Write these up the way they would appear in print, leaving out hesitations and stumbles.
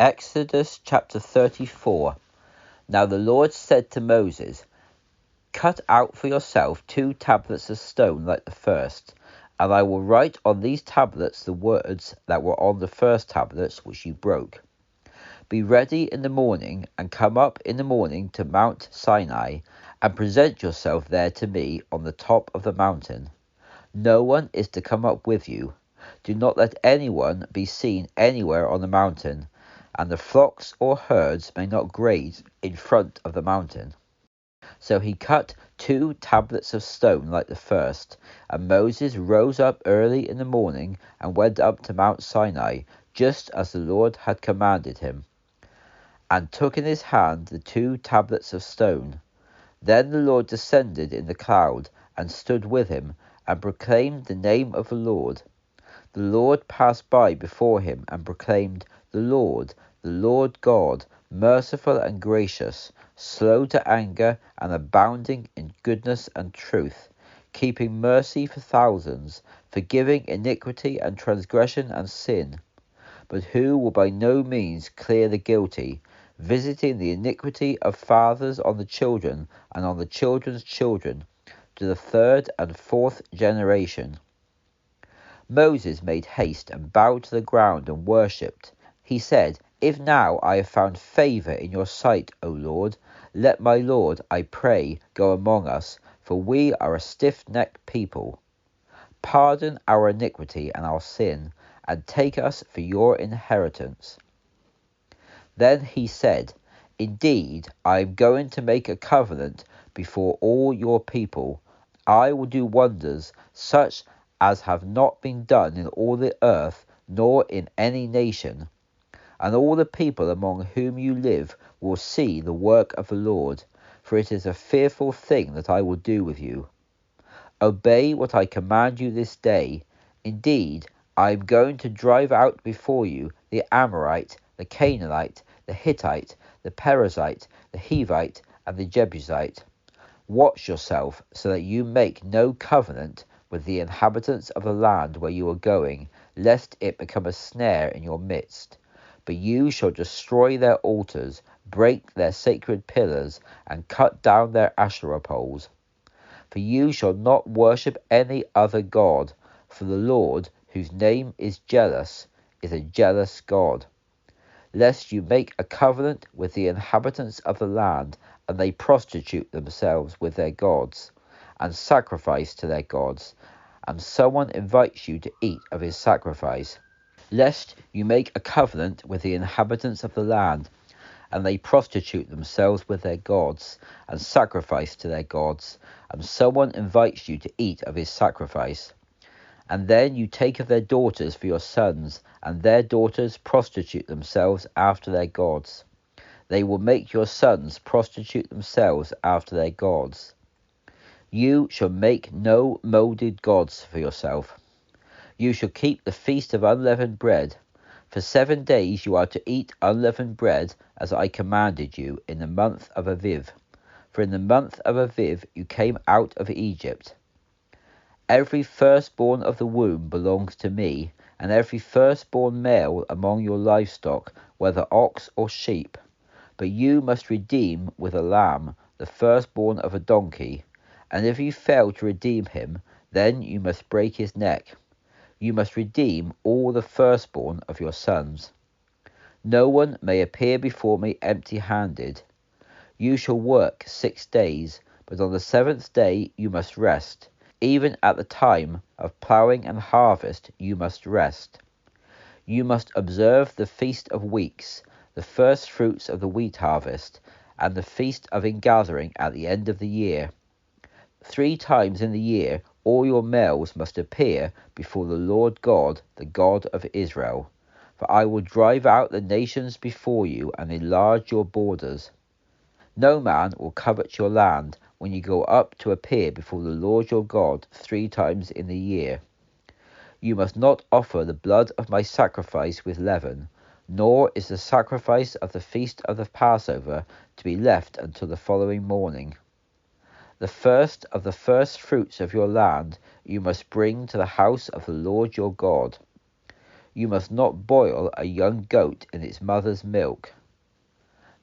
Exodus chapter 34. Now the Lord said to Moses, Cut out for yourself 2 tablets of stone like the first, and I will write on these tablets the words that were on the first tablets which you broke. Be ready in the morning, and come up in the morning to Mount Sinai, and present yourself there to me on the top of the mountain. No one is to come up with you. Do not let anyone be seen anywhere on the mountain, and the flocks or herds may not graze in front of the mountain. So he cut 2 tablets of stone like the first, and Moses rose up early in the morning and went up to Mount Sinai, just as the Lord had commanded him, and took in his hand the 2 tablets of stone. Then the Lord descended in the cloud, and stood with him, and proclaimed the name of the Lord. The Lord passed by before him, and proclaimed, the Lord God, merciful and gracious, slow to anger, and abounding in goodness and truth, keeping mercy for thousands, forgiving iniquity and transgression and sin, but who will by no means clear the guilty, visiting the iniquity of fathers on the children and on the children's children, to the 3rd and 4th generation. Moses made haste and bowed to the ground and worshipped. He said, If now I have found favour in your sight, O Lord, let my Lord, I pray, go among us, for we are a stiff-necked people. Pardon our iniquity and our sin, and take us for your inheritance. Then he said, Indeed, I am going to make a covenant before all your people. I will do wonders such as have not been done in all the earth, nor in any nation. And all the people among whom you live will see the work of the Lord, for it is a fearful thing that I will do with you. Obey what I command you this day. Indeed, I am going to drive out before you the Amorite, the Canaanite, the Hittite, the Perizzite, the Hivite, and the Jebusite. Watch yourself, so that you make no covenant with the inhabitants of the land where you are going, lest it become a snare in your midst. But you shall destroy their altars, break their sacred pillars, and cut down their Asherah poles. For you shall not worship any other god, for the Lord, whose name is jealous, is a jealous God. Lest you make a covenant with the inhabitants of the land, and they prostitute themselves with their gods, and sacrifice to their gods, and someone invites you to eat of his sacrifice. Lest you make a covenant with the inhabitants of the land, and they prostitute themselves with their gods, and sacrifice to their gods, and someone invites you to eat of his sacrifice. And then you take of their daughters for your sons, and their daughters prostitute themselves after their gods. They will make your sons prostitute themselves after their gods. You shall make no moulded gods for yourself. You shall keep the feast of unleavened bread. For 7 days you are to eat unleavened bread, as I commanded you, in the month of Aviv. For in the month of Aviv you came out of Egypt. Every firstborn of the womb belongs to me, and every firstborn male among your livestock, whether ox or sheep. But you must redeem with a lamb the firstborn of a donkey, and if you fail to redeem him, then you must break his neck. You must redeem all the firstborn of your sons. No one may appear before me empty-handed. You shall work 6 days, but on the 7th day you must rest. Even at the time of ploughing and harvest you must rest. You must observe the Feast of Weeks, the first fruits of the wheat harvest, and the Feast of Ingathering at the end of the year. 3 times in the year all your males must appear before the Lord God, the God of Israel. For I will drive out the nations before you and enlarge your borders. No man will covet your land when you go up to appear before the Lord your God 3 times in the year. You must not offer the blood of my sacrifice with leaven, nor is the sacrifice of the feast of the Passover to be left until the following morning. The first of the first fruits of your land you must bring to the house of the Lord your God. You must not boil a young goat in its mother's milk.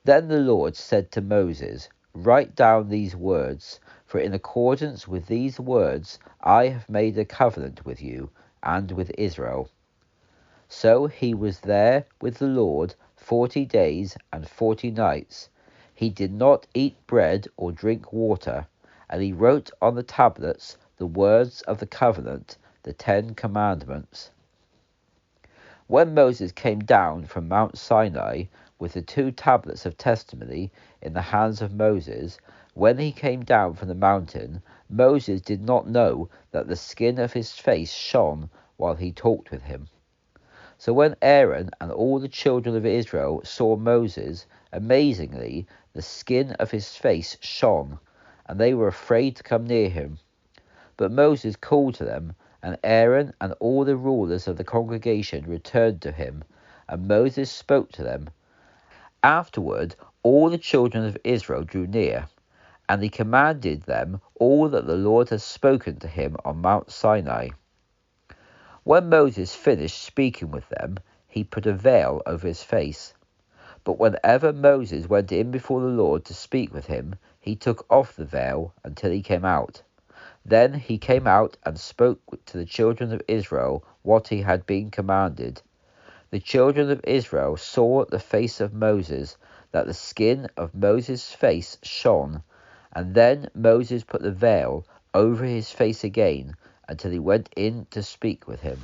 Then the Lord said to Moses, Write down these words, for in accordance with these words I have made a covenant with you and with Israel. So he was there with the Lord 40 days and 40 nights. He did not eat bread or drink water, and he wrote on the tablets the words of the covenant, the 10 Commandments. When Moses came down from Mount Sinai with the 2 tablets of testimony in the hands of Moses, when he came down from the mountain, Moses did not know that the skin of his face shone while he talked with him. So when Aaron and all the children of Israel saw Moses, amazingly, the skin of his face shone, and they were afraid to come near him. But Moses called to them, and Aaron and all the rulers of the congregation returned to him, and Moses spoke to them. Afterward, all the children of Israel drew near, and he commanded them all that the Lord had spoken to him on Mount Sinai. When Moses finished speaking with them, he put a veil over his face. But whenever Moses went in before the Lord to speak with him, he took off the veil until he came out. Then he came out and spoke to the children of Israel what he had been commanded. The children of Israel saw the face of Moses, that the skin of Moses' face shone, and then Moses put the veil over his face again until he went in to speak with him.